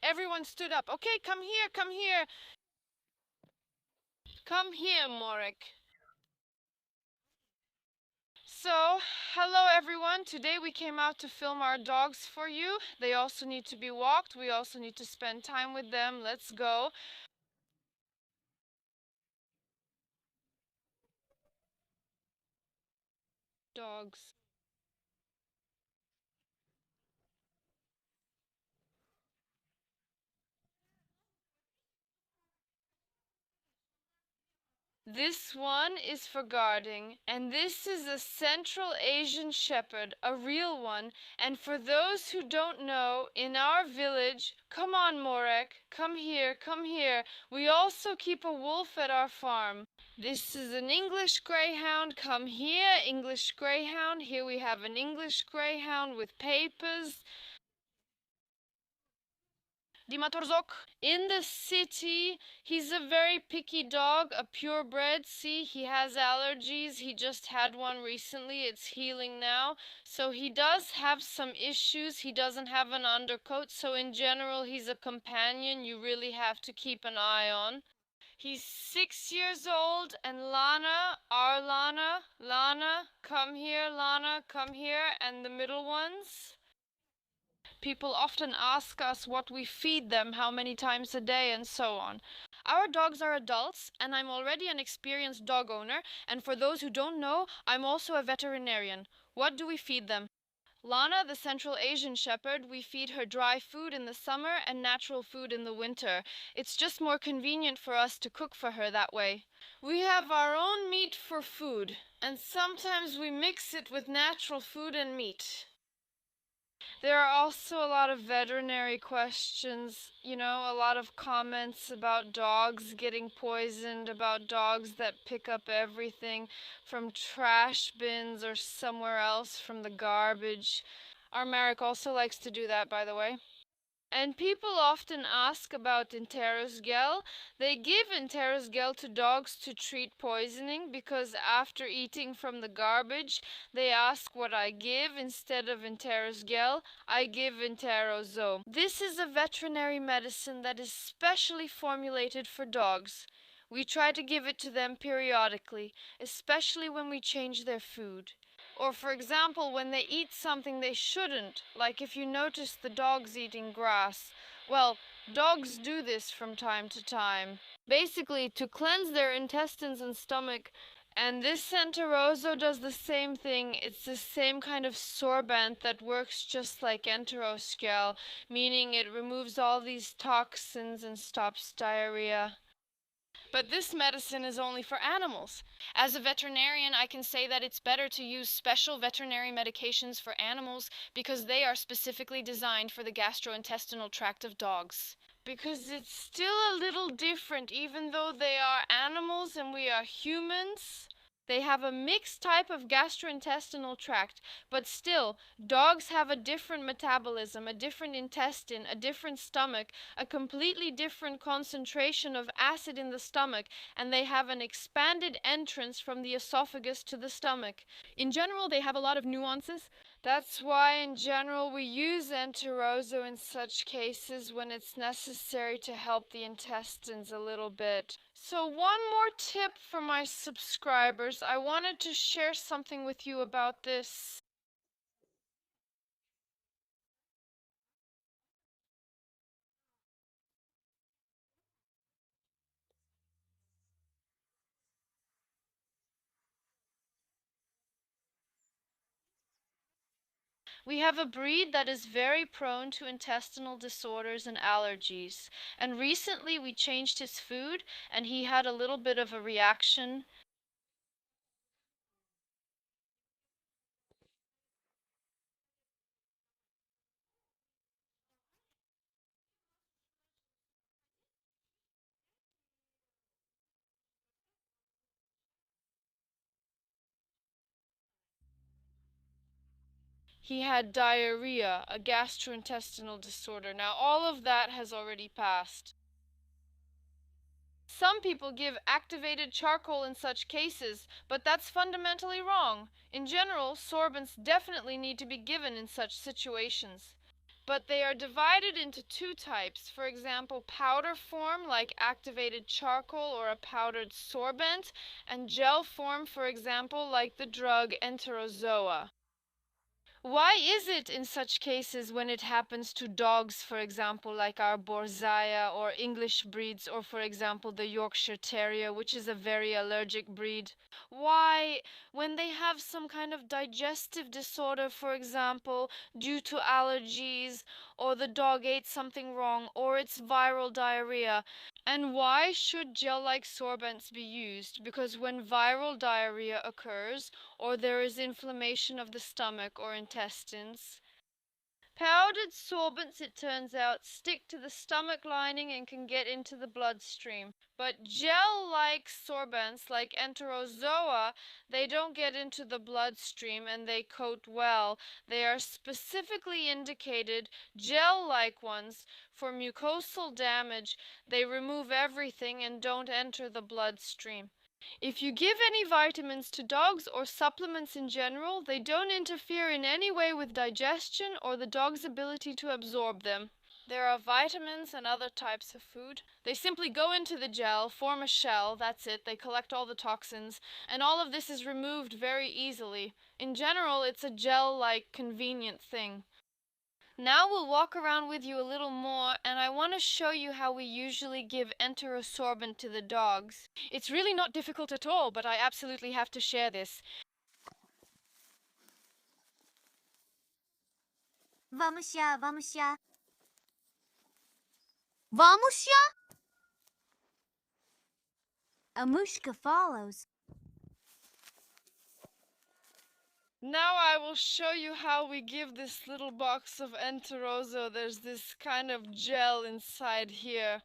Everyone stood up. Okay, come here, come here. Come here, Morik. So, hello everyone. Today we came out to film our dogs for you. They also need to be walked. We also need to spend time with them. Let's go. Dogs. This one is for guarding, and this is a Central Asian Shepherd, a real one. And for those who don't know, in our village, come on, Morek, come here, come here. We also keep a wolf at our farm. This is an English Greyhound. Come here, English Greyhound. Here we have an English Greyhound with papers. Dimatorzok. In the city, he's a very picky dog, a purebred. See, he has allergies. He just had one recently. It's healing now. So he does have some issues. He doesn't have an undercoat. So in general, he's a companion you really have to keep an eye on. He's 6 years old, and Lana, our Lana, come here, Lana, come here, and the middle ones. People often ask us what we feed them, how many times a day, and so on. Our dogs are adults, and I'm already an experienced dog owner, and for those who don't know, I'm also a veterinarian. What do we feed them? Lana, the Central Asian Shepherd, we feed her dry food in the summer and natural food in the winter. It's just more convenient for us to cook for her that way. We have our own meat for food, and sometimes we mix it with natural food and meat. There are also a lot of veterinary questions, a lot of comments about dogs getting poisoned, about dogs that pick up everything from trash bins or somewhere else from the garbage. Our Marek also likes to do that, by the way. And people often ask about Enterozgel. They give Enterozgel to dogs to treat poisoning because after eating from the garbage, they ask what I give. Instead of Enterozgel, I give Enterozo. This is a veterinary medicine that is specially formulated for dogs. We try to give it to them periodically, especially when we change their food. Or, for example, when they eat something they shouldn't, like if you notice the dogs eating grass. Well, dogs do this from time to time. Basically, to cleanse their intestines and stomach. And this Enterozo does the same thing. It's the same kind of sorbent that works just like Enteroscal, meaning it removes all these toxins and stops diarrhea. But this medicine is only for animals. As a veterinarian, I can say that it's better to use special veterinary medications for animals because they are specifically designed for the gastrointestinal tract of dogs. Because it's still a little different, even though they are animals and we are humans. They have a mixed type of gastrointestinal tract, but still, dogs have a different metabolism, a different intestine, a different stomach, a completely different concentration of acid in the stomach, and they have an expanded entrance from the esophagus to the stomach. In general, they have a lot of nuances. That's why, in general, we use Enterozo in such cases when it's necessary to help the intestines a little bit. So, one more tip for my subscribers. I wanted to share something with you about this. We have a breed that is very prone to intestinal disorders and allergies. And recently we changed his food and he had a little bit of a reaction. He had diarrhea, a gastrointestinal disorder. Now, all of that has already passed. Some people give activated charcoal in such cases, but that's fundamentally wrong. In general, sorbents definitely need to be given in such situations. But they are divided into two types. For example, powder form like activated charcoal or a powdered sorbent, and gel form, for example, like the drug Enterozo. Why is it in such cases when it happens to dogs, for example, like our Borzaya or English breeds, or for example, the Yorkshire Terrier, which is a very allergic breed? Why, when they have some kind of digestive disorder, for example, due to allergies, or the dog ate something wrong, or it's viral diarrhea, and why should gel-like sorbents be used? Because when viral diarrhea occurs, or there is inflammation of the stomach or intestines, powdered sorbents, it turns out, stick to the stomach lining and can get into the bloodstream. But gel-like sorbents, like Enterozoa, they don't get into the bloodstream and they coat well. They are specifically indicated, gel-like ones, for mucosal damage. They remove everything and don't enter the bloodstream. If you give any vitamins to dogs or supplements in general, they don't interfere in any way with digestion or the dog's ability to absorb them. There are vitamins and other types of food. They simply go into the gel, form a shell, that's it, they collect all the toxins, and all of this is removed very easily. In general, it's a gel-like convenient thing. Now we'll walk around with you a little more, and I want to show you how we usually give enterosorbent to the dogs. It's really not difficult at all, but I absolutely have to share this. Vamos já, vamos já. Vamos já! A mushka follows. Now I will show you how we give this little box of Enterozo. There's this kind of gel inside here.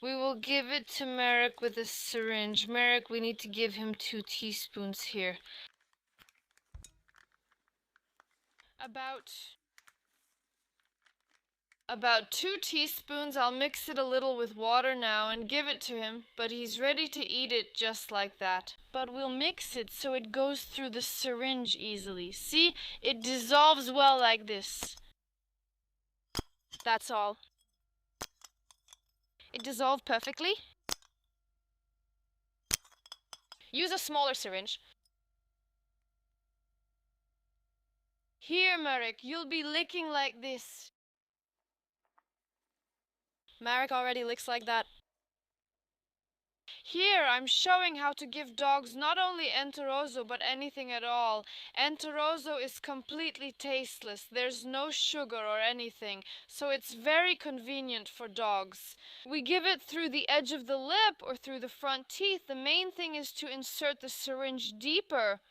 We will give it to Merrick with a syringe. Merrick, we need to give him 2 teaspoons here. About 2 teaspoons. I'll mix it a little with water now and give it to him, but he's ready to eat it just like that. But we'll mix it so it goes through the syringe easily. See, it dissolves well like this. That's all. It dissolved perfectly. Use a smaller syringe. Here, Merrick, you'll be licking like this. Merrick already licks like that. Here, I'm showing how to give dogs not only Enterozo, but anything at all. Enterozo is completely tasteless. There's no sugar or anything, so it's very convenient for dogs. We give it through the edge of the lip or through the front teeth. The main thing is to insert the syringe deeper.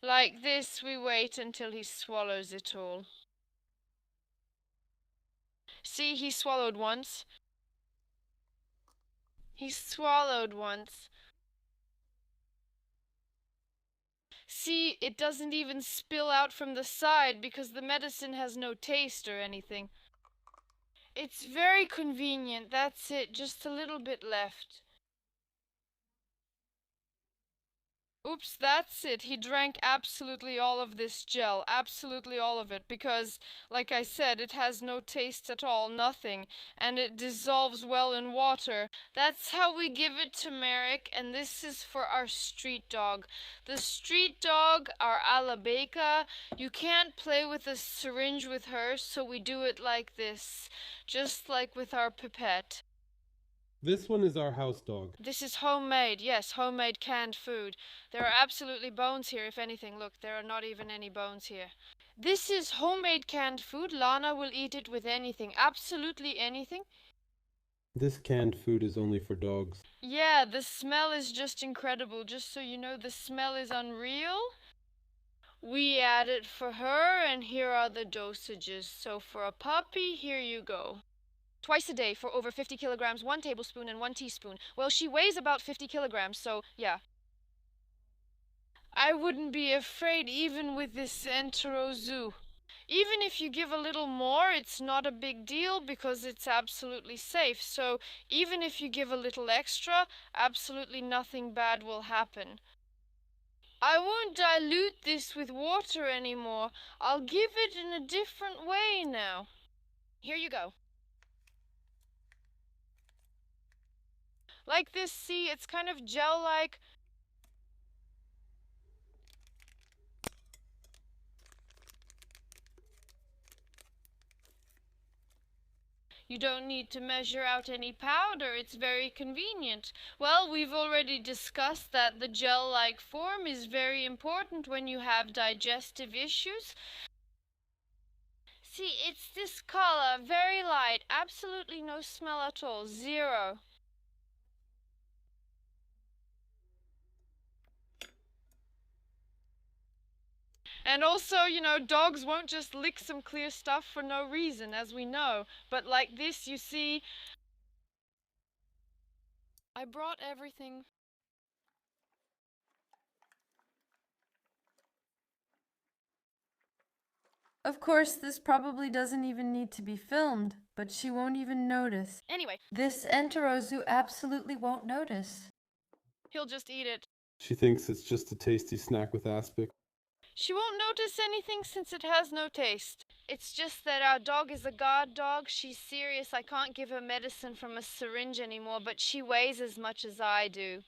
Like this, we wait until he swallows it all. See, he swallowed once. He swallowed once. See, it doesn't even spill out from the side because the medicine has no taste or anything. It's very convenient, that's it, just a little bit left. Oops, that's it. He drank absolutely all of this gel, absolutely all of it, because, like I said, it has no taste at all, nothing, and it dissolves well in water. That's how we give it to Merrick, and this is for our street dog. The street dog, our Alabeca, you can't play with a syringe with her, so we do it like this, just like with our pipette. This one is our house dog. This is homemade, yes, homemade canned food. There are absolutely bones here, if anything. Look, there are not even any bones here. This is homemade canned food. Lana will eat it with anything, absolutely anything. This canned food is only for dogs. Yeah, the smell is just incredible. Just so you know, the smell is unreal. We add it for her, and here are the dosages. So for a puppy, here you go. Twice a day for over 50 kilograms, 1 tablespoon and 1 teaspoon. Well, she weighs about 50 kilograms, so yeah. I wouldn't be afraid even with this Enterozo. Even if you give a little more, it's not a big deal because it's absolutely safe. So even if you give a little extra, absolutely nothing bad will happen. I won't dilute this with water anymore. I'll give it in a different way now. Here you go. Like this, see, it's kind of gel-like. You don't need to measure out any powder, it's very convenient. Well, we've already discussed that the gel-like form is very important when you have digestive issues. See, it's this color, very light, absolutely no smell at all, zero. And also, dogs won't just lick some clear stuff for no reason, as we know. But like this, you see, I brought everything. Of course, this probably doesn't even need to be filmed, but she won't even notice. Anyway, this Enterozo absolutely won't notice. He'll just eat it. She thinks it's just a tasty snack with aspic. She won't notice anything since it has no taste. It's just that our dog is a guard dog. She's serious. I can't give her medicine from a syringe anymore, but she weighs as much as I do.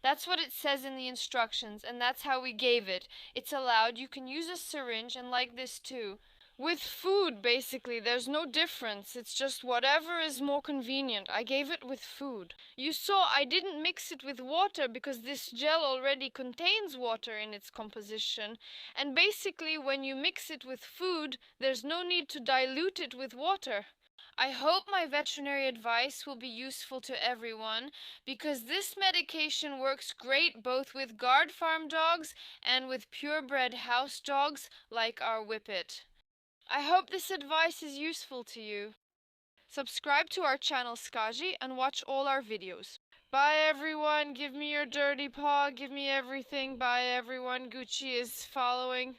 That's what it says in the instructions, and that's how we gave it. It's allowed. You can use a syringe, and like this too. With food, basically, there's no difference. It's just whatever is more convenient. I gave it with food. You saw I didn't mix it with water because this gel already contains water in its composition. And basically, when you mix it with food, there's no need to dilute it with water. I hope my veterinary advice will be useful to everyone because this medication works great both with guard farm dogs and with purebred house dogs like our Whippet. I hope this advice is useful to you. Subscribe to our channel Skaji and watch all our videos. Bye everyone, give me your dirty paw, give me everything. Bye everyone, Gucci is following.